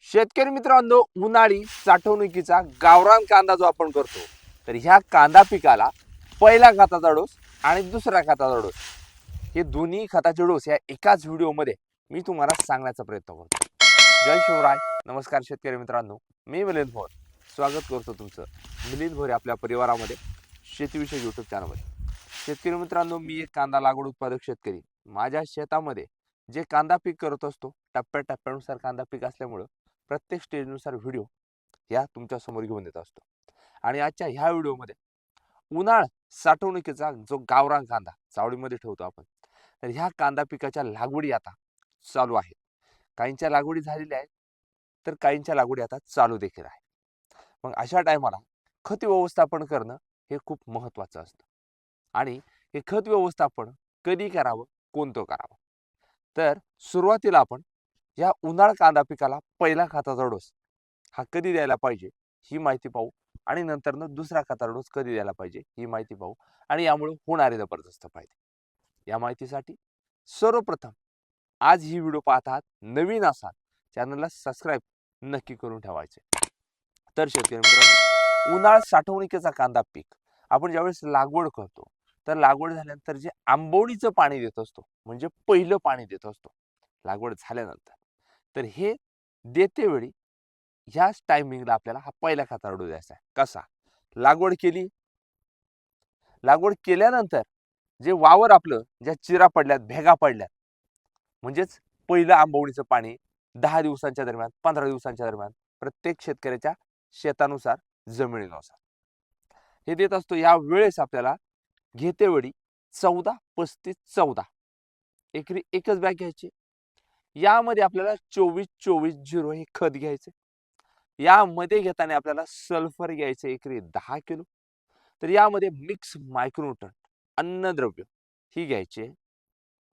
शेतकरी मित्रांनो, उन्हाळी साठवणुकीचा गावरान कांदा जो आपण करतो, तर ह्या कांदा पिकाला पहिला खताचा डोस आणि दुसरा खताचा डोस, हे दोन्ही खताचे डोस या एकाच व्हिडिओमध्ये मी तुम्हाला सांगण्याचा प्रयत्न करतो. जय शिवराय. नमस्कार शेतकरी मित्रांनो, मी मिलिंद भोर स्वागत करतो तुमचं मिलिंद भोर आपल्या परिवारामध्ये, शेतीविषयक यूट्यूब चॅनलमध्ये. शेतकरी मित्रांनो, मी एक कांदा लागवड उत्पादक शेतकरी. माझ्या शेतामध्ये जे कांदा पीक करत असतो, टप्प्याटप्प्यानुसार कांदा पीक असल्यामुळं प्रत्येक स्टेजनुसार व्हिडिओ या तुमच्या समोर घेऊन येत असतो. आणि आजच्या ह्या व्हिडिओमध्ये उन्हाळ साठवणुकीचा जो गावरान कांदा चावडीमध्ये ठेवतो आपण, तर ह्या कांदा पिकाच्या लागवडी आता चालू आहेत. काहींच्या लागवडी झालेल्या आहेत, तर काहींच्या लागवडी आता चालू देखील आहे. मग अशा टायमाला खत व्यवस्थापन करणं हे खूप महत्त्वाचं असतं. आणि हे खत व्यवस्थापन कधी करावं, कोणतं करावं? तर सुरुवातीला आपण या उन्हाळ कांदा पिकाला पहिला खताचा डोस हा कधी द्यायला पाहिजे ही माहिती पाहू, आणि नंतरनं दुसरा खताचा डोस कधी द्यायला पाहिजे ही माहिती पाहू, आणि यामुळे होणारे जबरदस्त फायदे. या माहितीसाठी सर्वप्रथम आज ही व्हिडिओ पाहत आहात, नवीन असाल चॅनलला सबस्क्राईब नक्की करून ठेवायचे. तर शेतकरी मित्रांनो, उन्हाळ साठवणुकीचा कांदा पीक आपण ज्यावेळेस लागवड करतो, तर लागवड झाल्यानंतर जे आंबवणीचं पाणी देत असतो, म्हणजे पहिलं पाणी देत असतो लागवड झाल्यानंतर, तर हे देते वेळी ह्याच टायमिंगला आपल्याला हा पहिला खताचा डोस द्यायचा आहे. कसा? लागवड केली, लागवड केल्यानंतर जे वावर आपलं, ज्या चिरा पडल्यात, भेगा पडल्यात, म्हणजेच पहिलं आंबवणीचं पाणी 10 दिवसांच्या दरम्यान, 15 दिवसांच्या दरम्यान, प्रत्येक शेतकऱ्याच्या शेतानुसार, जमिनीनुसार हे देत असतो. या वेळेस आपल्याला घेतेवेळी 14-35-14 एकरी एकच बॅग घ्यायची. यामध्ये आपल्याला 24-24-0 हे खत घ्यायचे. यामध्ये घेताना आपल्याला सल्फर घ्यायचं एकरी 10 किलो. तर यामध्ये मिक्स मायक्रोन्यूट्रन अन्नद्रव्य ही घ्यायची,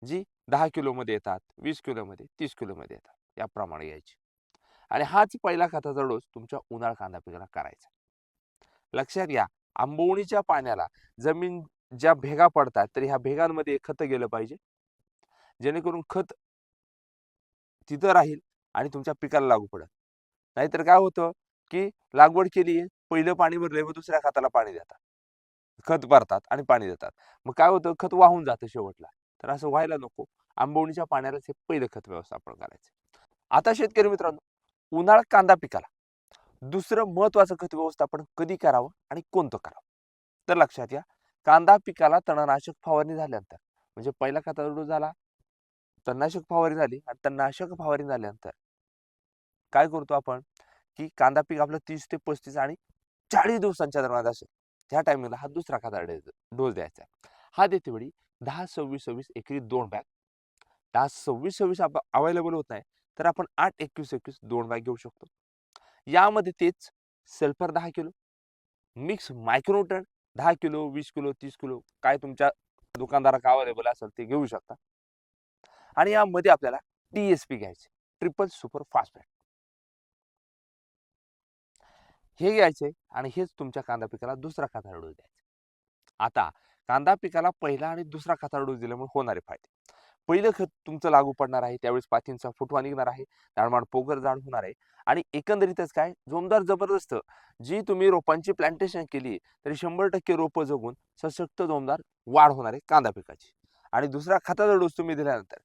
जी 10 किलोमध्ये येतात, 20 किलोमध्ये, 30 किलोमध्ये येतात, याप्रमाणे घ्यायची. आणि हाच पहिला खताचा डोस तुमच्या उन्हाळ कांदा पिकाला करायचा. लक्षात घ्या, आंबवणीच्या पाण्याला जमीन ज्या भेगा पडतात, तर ह्या भेगांमध्ये खत गेलं पाहिजे, जेणेकरून खत तिथं राहील आणि तुमच्या पिकाला लागू पडेल. नाहीतर काय होतं, की लागवड केली, पहिलं पाणी भरलंय व दुसऱ्या खताला पाणी देतात, खत भरतात आणि पाणी देतात. मग काय होतं, खत वाहून जातं शेवटला. तर असं व्हायला नको. आंबवणीच्या पाण्यालाच हे पहिलं खत व्यवस्थापन करायचं. आता शेतकरी मित्रांनो, उन्हाळ्यात कांदा पिकाला दुसरं महत्वाचं खत व्यवस्थापन कधी करावं आणि कोणतं करावं? तर लक्षात घ्या, कांदा पिकाला तणनाशक फवारणी झाल्यानंतर, म्हणजे पहिला खताचा डोस झाला, तणनाशक फवारणी झाली, आणि तणनाशक फवारणी झाल्यानंतर काय करतो आपण, की कांदा पीक आपलं 30 ते 35 आणि 40 दिवसांच्या दरम्यान असेल, त्या टायमिंगला हा दुसरा खताचा डोस द्यायचा आहे. हा देते वेळी 10-26-26 एकरी 2 बॅग. 10-26-26 अवेलेबल होत नाही, तर आपण 8-21-21 2 बॅग घेऊ शकतो. यामध्ये तेच sulphur 10 kilo, mix micronutrient 10 kilo, 20 kilo, 30 kilo, काय तुमच्या दुकानदारात अवेलेबल असेल ते घेऊ शकता. आणि यामध्ये आपल्याला टीएसपी घ्यायचे, ट्रिपल सुपर फॉस्फेट, हे घ्यायचे, आणि हेच तुमच्या कांदा पिकाला दुसरा खताचा डोस द्यायचा. आता कांदा पिकाला पहिला आणि दुसरा खताचा डोस दिल्यामुळे होणारे फायदे. पहिलं खत तुमचं लागू पडणार आहे, त्यावेळेस पातींचा फुटवा निघणार आहे, ताडमाड पोगर जाड होणार आहे, आणि एकंदरीतच काय जोमदार जबरदस्त जी तुम्ही रोपांची प्लांटेशन केली, तरी 100% रोपं जगून सशक्त जोमदार वाढ होणार आहे कांदा पिकाची. आणि दुसरा खताचा डोस तुम्ही दिल्यानंतर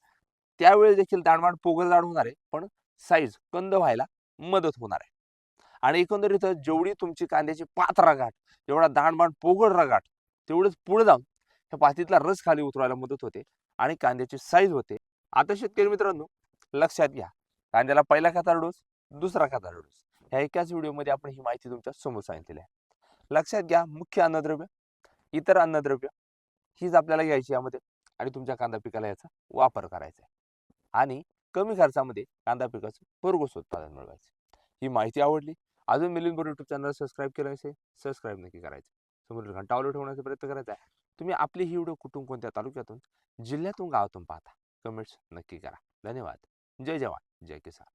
त्यावेळेस देखील ताडमाड पोगर जाड होणार आहे, पण साईज कंद व्हायला मदत होणार आहे. आणि एकंदरीत जेवढी तुमची कांद्याची पात रगाट, जेवढा दांडमांड पोगळ रगाट, तेवढंच पुढे जाऊन त्या पातीतला रस खाली उतरवायला मदत होते आणि कांद्याची साईज होते. आता शेतकरी मित्रांनो, लक्षात घ्या, कांद्याला पहिला खताचा डोस, दुसरा खताचा डोस, ह्या एकाच व्हिडिओमध्ये आपण ही माहिती तुमच्या समोर सांगितलेली आहे. लक्षात घ्या, मुख्य अन्नद्रव्य, इतर अन्नद्रव्य हीच आपल्याला घ्यायची यामध्ये, आणि तुमच्या कांदा पिकाला याचा वापर करायचा आहे. आणि कमी खर्चामध्ये कांदा पिकाचं भरघोस उत्पादन मिळवायचं. ही माहिती आवडली, अजून मिलिंद युट्यूब चॅनल सबस्क्राईब केलं असेल, सबस्क्राईब नक्की करायचं. समोर घंटा ऑल ठेवण्याचा प्रयत्न करायचा आहे. तुम्ही आपली ही व्हिडिओ कुठून, कोणत्या तालुक्यातून, जिल्ह्यातून, गावातून पाहता, कमेंट्स नक्की करा. धन्यवाद. जय जवान, जय किसान.